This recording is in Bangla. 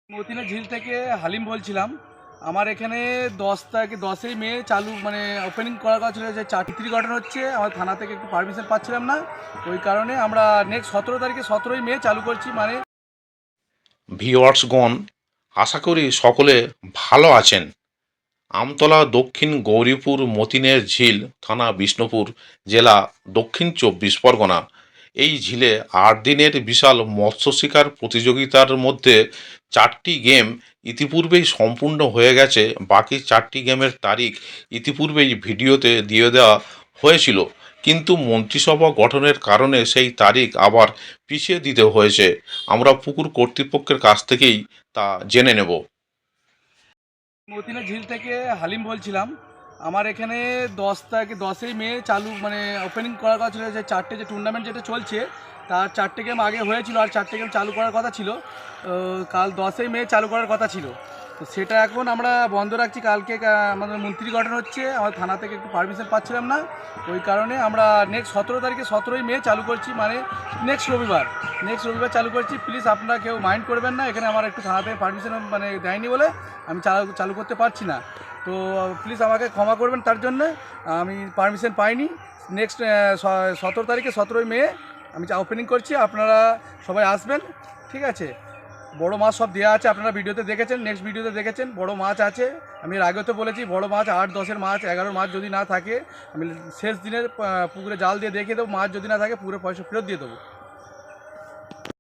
মতিনা ঝিল থেকে হালিম বলছিলাম। আমার এখানে 10ই মে চালু মানে ওপেনিং করার কথা ছিল, যে 4টি ঘটনা হচ্ছে, আমার থানা থেকে একটু পারমিশন পাচ্ছিলাম না, ওই কারণে আমরা নেক্সট 17ই মে চালু করছি। মানে ভিউয়ার্সগণ, আশা করি সকলে ভালো আছেন। আমতলা দক্ষিণ গৌরীপুর মতিনের ঝিল, থানা বিষ্ণুপুর, জেলা দক্ষিণ 24 পরগনা। এই ঝিলে 8 দিনের বিশাল মৎস্য শিকার প্রতিযোগিতার মধ্যে 4টি গেম ইতিপূর্বেই সম্পূর্ণ হয়ে গেছে। বাকি 4টি গেমের তারিখ ইতিপূর্বেই ভিডিওতে দিয়ে দেওয়া হয়েছিল, কিন্তু মন্ত্রিসভা গঠনের কারণে সেই তারিখ আবার পিছিয়ে দিতে হয়েছে। আমরা পুকুর কর্তৃপক্ষের কাছ থেকেই তা জেনে নেব। মতিনা ঝিল থেকে হালিম বলছিলাম। আমার এখানে 10ই মে চালু মানে ওপেনিং করার কথা ছিল, যে 4টে যে টুর্নামেন্ট যেটা চলছে তার 4টে গেম আগে হয়েছিল, আর 4টে গেম চালু করার কথা ছিল। কাল 10ই মে চালু করার কথা ছিল, তো সেটা এখন আমরা বন্ধ রাখছি। কালকে আমাদের মন্ত্রী গঠন হচ্ছে, আমার থানা থেকে একটু পারমিশন পাচ্ছিলাম না, ওই কারণে আমরা নেক্সট 17ই মে চালু করছি। মানে নেক্সট রবিবার চালু করছি। প্লিজ আপনারা কেউ মাইন্ড করবেন না, এখানে আমার একটু থানা থেকে পারমিশন মানে দেয়নি বলে আমি চালু করতে পারছি না। তো প্লিজ আমাকে ক্ষমা করবেন, তার জন্য আমি পারমিশন পাইনি। নেক্সট 17ই মে আমি ওপেনিং করছি, আপনারা সবাই আসবেন, ঠিক আছে। বড় মাছ সব দেওয়া আছে, আপনারা ভিডিওতে দেখেছেন, নেক্সট ভিডিওতে দেখেছেন বড় মাছ আছে। আমি এর আগেও তো বলেছি, বড় মাছ 8-10-এর মাছ, 11-র মাছ যদি না থাকে আমি শেষ দিনের পুকুরে জাল দিয়ে দেখিয়ে দেবো। মাছ যদি না থাকে পুরো পয়সা ফেরত দিয়ে দেবো।